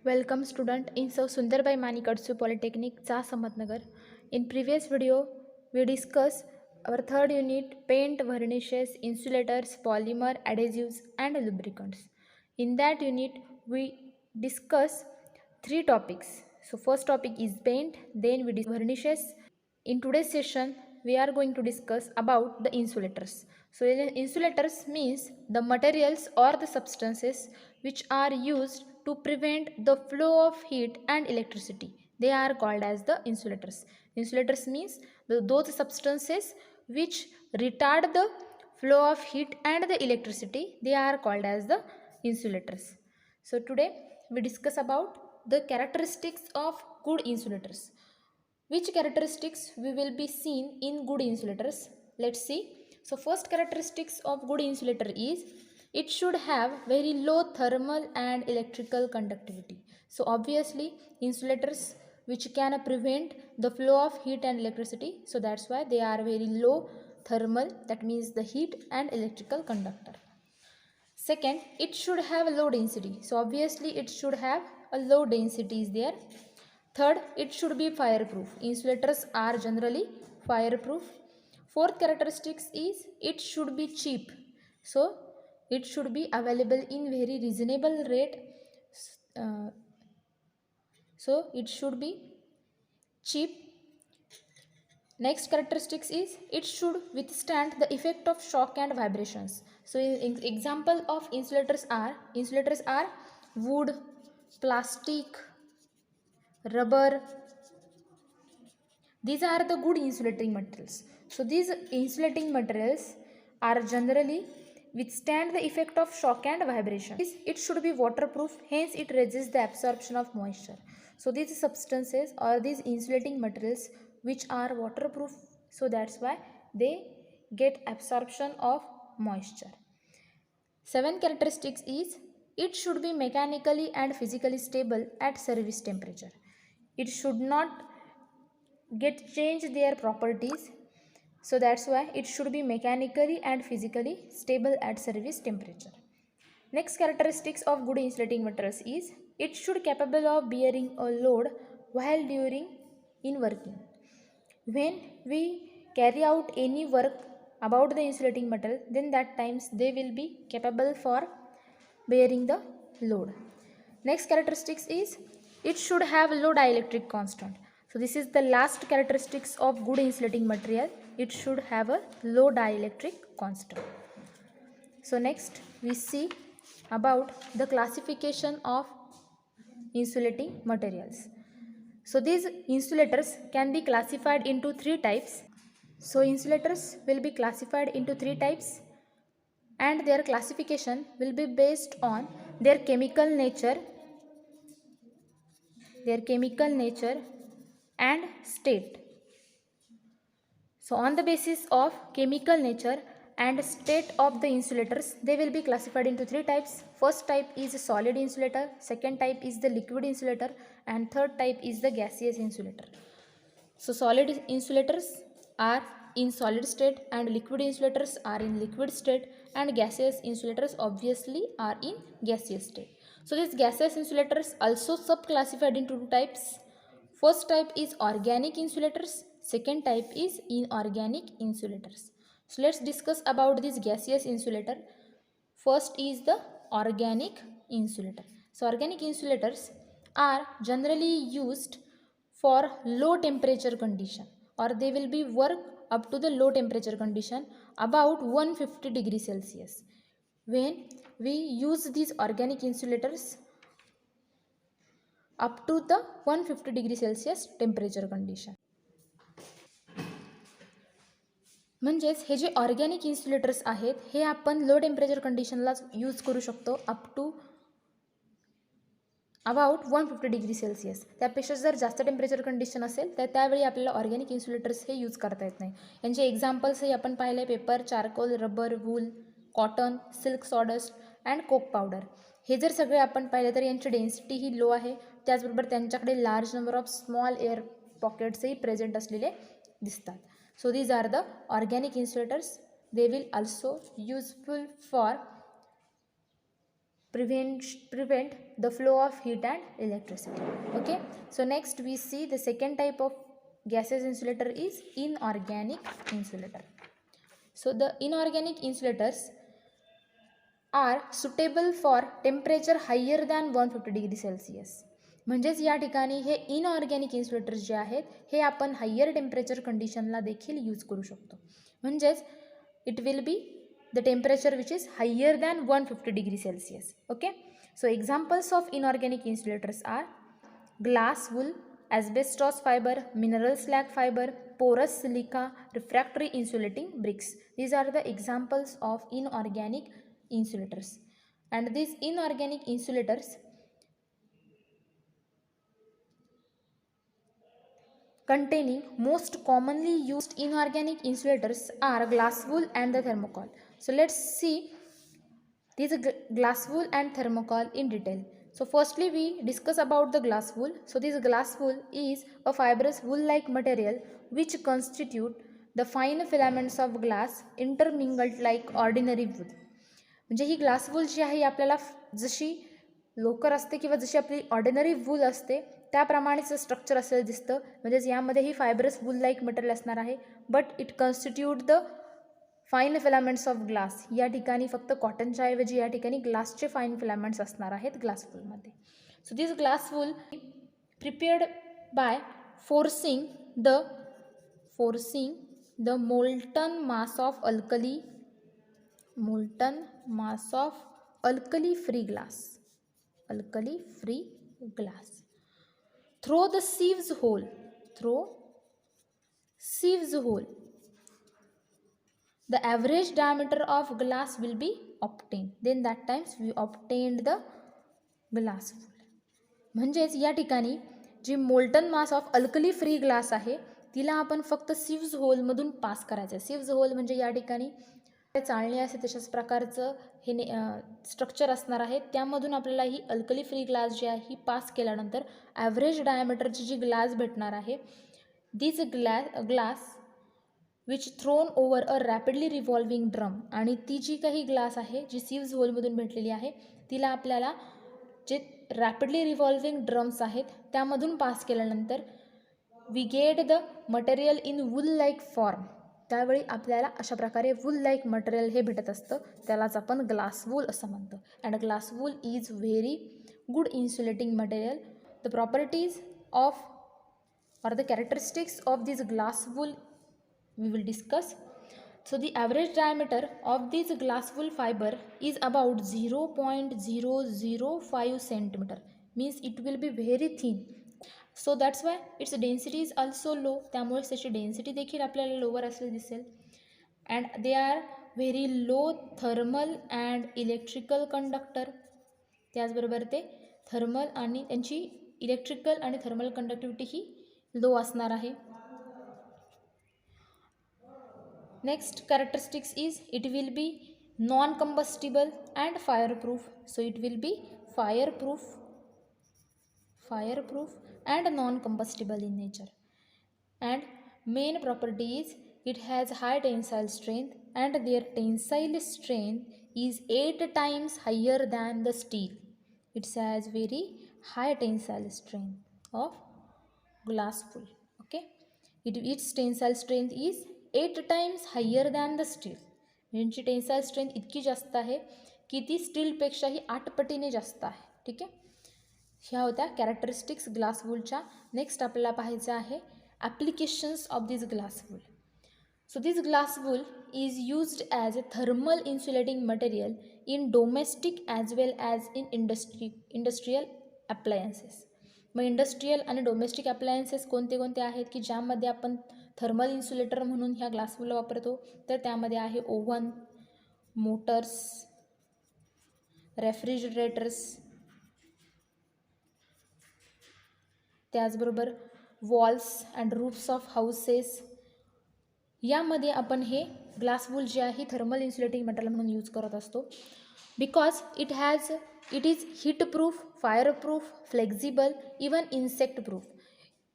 Welcome student in Sir Sundarbai Manikadsu Polytechnic, Cha Samadnagar. In previous video, we discuss our third unit paint, varnishes, insulators, polymer, adhesives and lubricants. In that unit, we discuss three topics. So first topic is paint, then we discuss varnishes. In today's session, we are going to discuss about the insulators. So insulators means the materials or the substances which are used to prevent the flow of heat and electricity. They are called as the insulators. Insulators means those substances which retard the flow of heat and the electricity. They are called as the insulators. So today we discuss about the characteristics of good insulators. Which characteristics we will be seen in good insulators? Let's see. So first characteristics of good insulator is it should have very low thermal and electrical conductivity. So obviously insulators which can prevent the flow of heat and electricity, so that's why they are very low thermal, that means the heat and electrical conductor. Second, it should have a low density. So obviously it should have a low density is there. Third, it should be fireproof. Insulators are generally fireproof. Fourth characteristics is it should be cheap. So it should be available in very reasonable rate. Uh, so it should be cheap. Next characteristics is it should withstand the effect of shock and vibrations. So example of insulators are wood, plastic, rubber. These are the good insulating materials. So these insulating materials are generally withstand the effect of shock and vibration. It should be waterproof, hence it resists the absorption of moisture. So these substances or these insulating materials which are waterproof, so that's why they get absorption of moisture. 7 characteristics is it should be mechanically and physically stable at service temperature. It should not get change their properties, so that's why it should be mechanically and physically stable at service temperature. Next characteristics of good insulating materials is it should capable of bearing a load while during in working. When we carry out any work about the insulating material, then that times they will be capable for bearing the load. Next characteristics is it should have low dielectric constant. So this is the last characteristics of good insulating material. It should have a low dielectric constant. So next we see about the classification of insulating materials. So these insulators can be classified into three types. So insulators will be classified into three types and their classification will be based on their chemical nature and state. So on the basis of chemical nature and state of the insulators, they will be classified into three types. First type is a solid insulator, second type is the liquid insulator, and third type is the gaseous insulator. So solid insulators are in solid state and liquid insulators are in liquid state, and gaseous insulators obviously are in gaseous state. So these gaseous insulators also subclassified into two types. First type is organic insulators, second type is inorganic insulators. So let's discuss about this gaseous insulator. First is the organic insulator. So organic insulators are generally used for low temperature condition, or they will be work up to the low temperature condition about 150 degrees Celsius. When we use these organic insulators up to the 150 degree Celsius temperature condition. म्हणजेच हे जे organic insulators आहेत हे आपण low temperature कंडिशनलाच use करू शकतो up to about 150 degree Celsius. त्यापेक्षा जर जास्त temperature condition असेल तर त्यावेळी आपल्याला ऑर्गॅनिक इन्सुलेटर्स हे यूज करता येत नाही. यांचे एक्झाम्पल्सही आपण पाहिले paper, charcoal, rubber, wool, cotton, silk sawdust and coke powder. हे जर सगळे आपण पाहिले तर यांची डेन्सिटी ही लो आहे. त्याचबरोबर त्यांच्याकडे large number of small air पॉकेट्सही प्रेझेंट असलेले दिसतात. So these are the organic insulators. They will also useful for prevent the flow of heat and electricity. Okay, so next we see the second type of gaseous insulator is inorganic insulator. So the inorganic insulators are suitable for temperature higher than 150 degree Celsius. म्हणजेच या ठिकाणी हे inorganic insulators जे आहेत हे आपण higher temperature कंडिशनला देखील use करू शकतो. म्हणजेच it will be the temperature which is higher than 150 degree Celsius. Okay, so examples of inorganic insulators are glass wool, asbestos fiber, mineral slag fiber, porous silica, refractory insulating bricks. These are the examples of inorganic insulators. And these inorganic insulators containing most commonly used inorganic insulators are glass wool and the thermocol. So let's see these glass wool and thermocol in detail. So firstly we discuss about the glass wool. So this glass wool is a fibrous wool-like material which constitute the fine filaments of glass intermingled like ordinary wool. म्हणजे ही glass wool जी आहे आपल्याला जशी लोकर असते किंवा जशी आपली ordinary वूल असते त्याप्रमाणेच स्ट्रक्चर असलेलं दिसतं. म्हणजेच यामध्ये ही फायब्रस वूल लाईक मटेरियल असणार आहे, but it constitute the fine filaments of glass. या ठिकाणी फक्त कॉटनच्या ऐवजी या ठिकाणी ग्लासचे फाईन फिलामेंट्स असणार आहेत ग्लास वूलमध्ये. So this glass wool prepared by forcing the molten mass of alkali free glass through the sieves hole. The average diameter of glass will be obtained. Then that times we obtained the glass wool. म्हणजेच या ठिकाणी जी molten mass of alkali free glass आहे तिला आपण फक्त सिव्ज होलमधून पास करायचं आहे. सिव्ज होल म्हणजे या ठिकाणी चाळणी असते तशाच प्रकारचं हे स्ट्रक्चर असणार आहे. त्यामधून आपल्याला ही अल्कली फ्री ग्लास जी आहे ही पास केल्यानंतर ॲव्हरेज डायमीटरची जी ग्लास भेटणार आहे this glass which thrown over a rapidly revolving drum. आणि ती जी काही ग्लास आहे जी सिव्ज होलमधून भेटलेली आहे तिला आपल्याला जे रॅपिडली रिव्हॉल्विंग ड्रम्स आहेत त्यामधून पास केल्यानंतर we get the material in wool like form. त्यावेळी आपल्याला अशा प्रकारे वूल लाईक मटेरियल हे भेटत असतं, त्यालाच आपण ग्लास वूल असं म्हणतो. And glass wool is very good insulating material. The properties of or the characteristics of this glass wool we will discuss. So the average diameter of this glass wool fiber is about 0.005 centimeter, means it will be very thin. So that's why its density is also low. त्यामुळे त्याची density देखील आपल्याला lower असलेली दिसेल. And they are very low thermal and electrical conductor. त्याचबरोबर ते thermal आणि त्यांची इलेक्ट्रिकल आणि थर्मल कंडक्टिव्हिटी ही लो असणार आहे. Next characteristics is it will B non combustible and fireproof. So it will B fireproof and non-combustible in nature. And main property is it has high tensile strength and their tensile strength is 8 times higher than the steel. It has very high tensile strength of glass wool. Okay, its tensile strength is 8 times higher than the steel. यांची tensile strength इतकी जास्त आहे की ती स्टीलपेक्षाही 8 पटीने जास्त आहे. ठीक आहे, ह्या होत्या कॅरेक्टरिस्टिक्स ग्लास वूलच्या. नेक्स्ट आपल्याला पाहायचं आहे applications of this glass wool. So this glass wool is used as a thermal insulating material in domestic as well as in industrial appliances. Mug industrial आणि डोमेस्टिक अप्लायन्सेस कोणते कोणते आहेत की ज्यामध्ये आपण थर्मल इन्सुलेटर म्हणून ह्या ग्लास वूलला वापरतो, तर त्यामध्ये आहे ओव्हन, मोटर्स, रेफ्रिजरेटर्स, त्याचबरोबर walls and roofs of houses. यामध्ये आपण हे ग्लास वूल जे आहे थर्मल इन्सुलेटिंग मटेरियल म्हणून यूज करत असतो. Because it is heat proof, fire proof, flexible, even insect proof.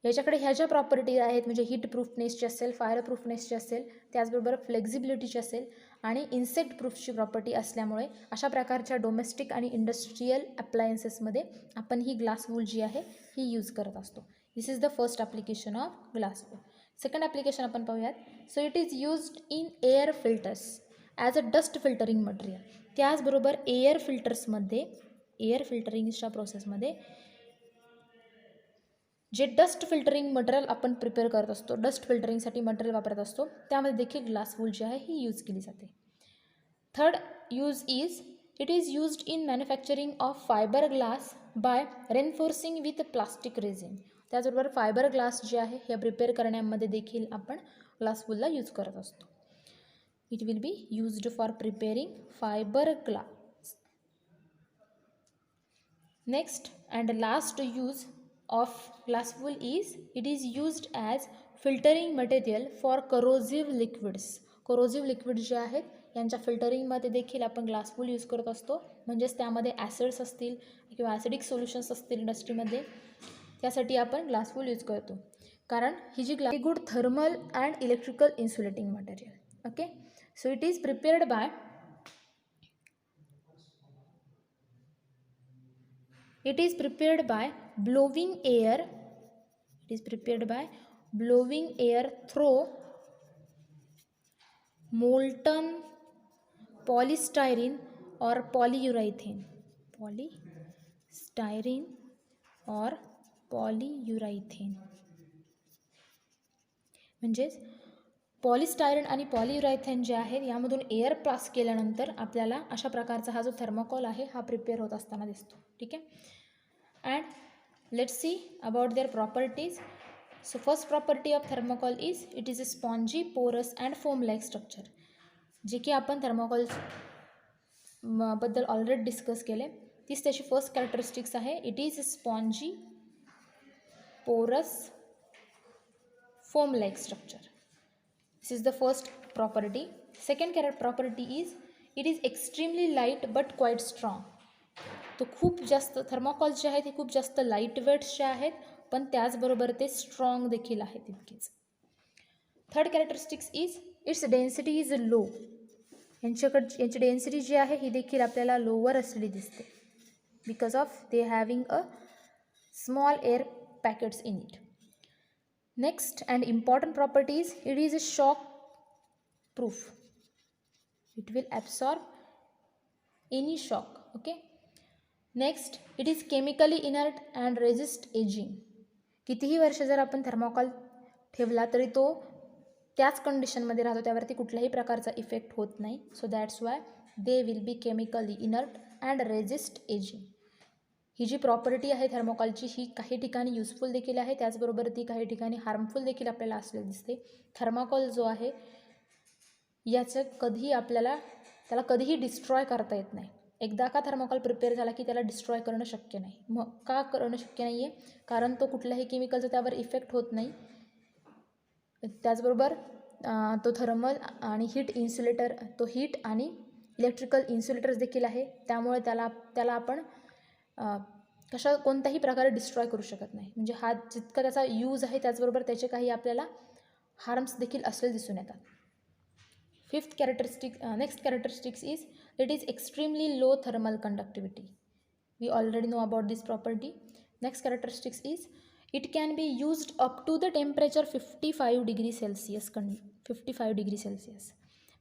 याच्याकडे ह्या ज्या प्रॉपर्टी आहेत म्हणजे हीट प्रूफनेसची असेल, फायर प्रूफनेसची असेल, त्याचबरोबर फ्लेक्झिबिलिटीची असेल आणि इन्सेक्ट प्रूफची प्रॉपर्टी असल्यामुळे अशा प्रकारच्या डोमेस्टिक आणि इंडस्ट्रियल अप्लायन्सेसमध्ये आपण ही ग्लास वूल जी आहे ही यूज करत असतो. This is the first application of glass wool. Second application आपण पाहूयात. सो it is used in air filters as a dust filtering material. त्याचबरोबर एअर फिल्टर्समध्ये, एअर फिल्टरिंगच्या प्रोसेसमध्ये जे डस्ट फिल्टरिंग मटेरियल आपण प्रिपेअर करत असतो, डस्ट फिल्टरिंगसाठी मटेरियल वापरत असतो, त्यामध्ये देखील ग्लास वूल जी आहे ही यूज केली जाते. Third use is it is used in manufacturing of fibre glass by reinforcing with plastic resin. त्याचबरोबर फायबर ग्लास जे आहे हे प्रिपेअर करण्यामध्ये देखील आपण ग्लास वूलला यूज करत असतो. It will be used for preparing fibre glass. Next and last use of glass wool is it is used as filtering material for corrosive liquids. corrosive liquids जे आहेत यांच्या फिल्टरिंगमध्ये देखील आपण ग्लास वूल यूज करत असतो. म्हणजेच त्यामध्ये ॲसिड्स असतील किंवा ॲसिडिक सोल्युशन्स असतील इंडस्ट्रीमध्ये, त्यासाठी आपण ग्लास वूल यूज करतो. कारण ही जी glass good thermal and electrical insulating material. Okay, so it is prepared by blowing air. It is prepared by blowing air through molten polystyrene or polyurethane. Polystyrene or polyurethane. म्हणजेच पॉलिस्टायरन आणि पॉलियुरेथेन जे आहेत यामधून air पास केल्यानंतर आपल्याला अशा प्रकारचा हा जो थर्मोकॉल आहे हा प्रिपेअर होत असताना दिसतो. ठीक आहे. And let's see about their properties. So first property of thermocol is it is a spongy, porous and foam like structure. जे की आपण थर्मोकॉल बद्दल ऑलरेडी डिस्कस केले. तीच त्याची फर्स्ट कॅरेक्टरिस्टिक्स आहे. It is a spongy, porous, foam like structure. This is the first property. Second property is it is extremely light but quite strong. तो खूप जास्त थर्मोकॉल जे आहेत ते खूप जास्त लाईट वेट्सचे आहेत, पण त्याचबरोबर ते स्ट्रॉंग देखील आहेत तितकेच. Third characteristics is it's density is low. यांची डेन्सिटी जी आहे ही देखील आपल्याला लोअर असलेली दिसते because of they having a small air packets in it. Next and important property is it is a shock proof. It will absorb any shock. Okay. Next, it is chemically inert and resist aging. कितीही वर्ष जर आपण thermocol ठेवला तरी तो त्याच कंडिशनमध्ये राहतो, त्यावरती कुठल्याही प्रकारचा इफेक्ट होत नाही. So that's why they will be chemically inert and resist ageing. ही जी प्रॉपर्टी आहे थर्मोकॉलची ही काही ठिकाणी युजफुल देखील आहे, त्याचबरोबर ती काही ठिकाणी हार्मफुल देखील आपल्याला असलेली दिसते. थर्मोकॉल जो आहे याचं त्याला कधीही डिस्ट्रॉय करता येत नाही. एकदा का थर्मोकॉल प्रिपेअर झाला की त्याला डिस्ट्रॉय करणं शक्य नाही. मग का करणं शक्य नाही आहे? कारण तो कुठल्याही केमिकलचा त्यावर इफेक्ट होत नाही. त्याचबरोबर तो थर्मल आणि हीट इन्सुलेटर, तो हीट आणि इलेक्ट्रिकल इन्सुलेटर्स देखील आहे, त्यामुळे त्याला आपण कोणत्याही प्रकारे डिस्ट्रॉय करू शकत नाही. म्हणजे हा जितका त्याचा यूज आहे त्याचबरोबर त्याचे काही आपल्याला हार्म्स देखील असलेले दिसून येतात. Next characteristics is it is extremely low thermal conductivity. We already know about this property. Next characteristics is it can be used up to the temperature 55 degree Celsius. 55 degree Celsius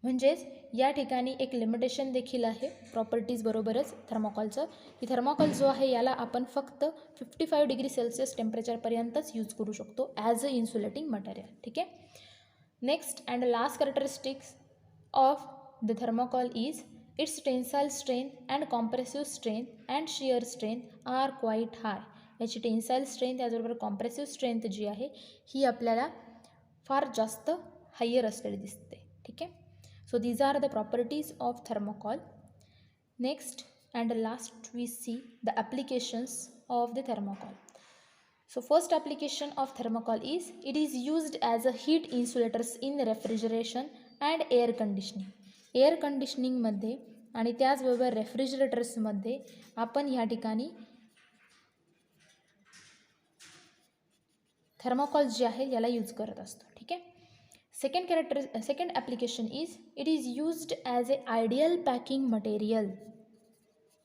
म्हणजेच या ठिकाणी एक limitation देखील आहे properties बरोबरच थर्मोकॉलचं, की thermocol जो आहे याला आपण फक्त 55 डिग्री सेल्सिअस टेम्परेचरपर्यंतच यूज करू शकतो ॲज अ इन्सुलेटिंग मटेरियल. ठीक आहे. Next and last characteristics of the thermocol is its tensile strength and compressive strength and shear strength are quite high. याची टेन्साईल स्ट्रेंथ त्याचबरोबर कॉम्प्रेसिव्ह स्ट्रेंथ जी आहे ही आपल्याला फार जास्त हायर असलेली दिसते. ठीक आहे. So these are the properties of thermocol. Next and last we see the applications of the thermocol. So first application of thermocol is it is used as a heat insulators in refrigeration and air conditioning. Air कंडिशनिंगमध्ये आणि त्याचबरोबर रेफ्रिजरेटर्समध्ये आपण ह्या ठिकाणी thermocol जे आहे याला use करत असतो. ठीक आहे. Second application is it is used as a ideal packing material.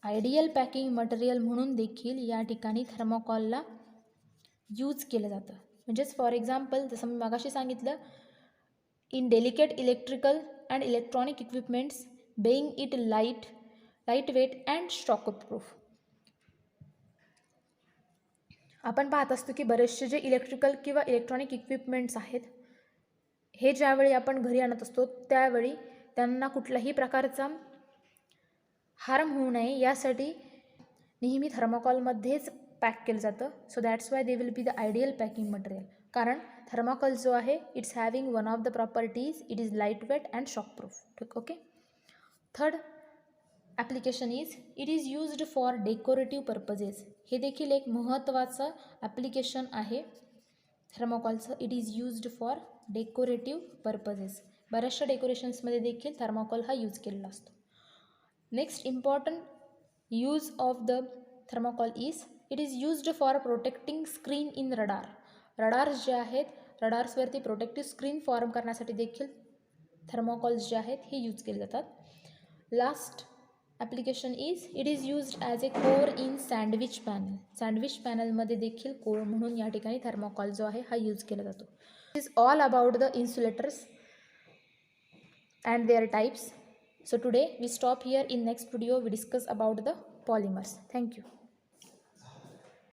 Ideal packing material म्हणून देखील या ठिकाणी थर्मोकॉलला यूज केलं जातं. म्हणजेच फॉर एक्झाम्पल जसं मी मागाशी सांगितलं, in delicate electrical and electronic equipments being it light weight and shockproof. आपण पाहत असतो की बरेचसे जे इलेक्ट्रिकल किंवा इलेक्ट्रॉनिक इक्विपमेंट्स आहेत, हे ज्यावेळी आपण घरी आणत असतो त्यावेळी त्यांना कुठल्याही प्रकारचा हार्म होऊ नये यासाठी नेहमी थर्मोकॉलमध्येच पॅक केलं जातं. So that's why they will be the ideal packing material. कारण थर्मोकॉल जो आहे it's having one of the properties, it is light weight and shockproof. ठीक, okay. Third application is it is used for decorative purposes. हे देखील एक महत्त्वाचं application आहे थर्मोकॉलचं. It is used for decorative purposes. बऱ्याचशा डेकोरेशन्समध्ये देखील थर्मोकॉल हा यूज केलेला असतो. Next important use of the thermocol is it is used for protecting screen in radar. Radars जे आहेत, रडार्सवरती प्रोटेक्टिव्ह स्क्रीन फॉर्म करण्यासाठी देखील थर्मोकॉल्स जे आहेत हे यूज केले जातात. Last application is it is used as a core in sandwich panel. Sandwich पॅनलमध्ये देखील कोर म्हणून या ठिकाणी थर्मोकॉल जो आहे हा यूज केला जातो. It is all about the insulators and their types. So today we stop here. In next video we discuss about the polymers. Thank you.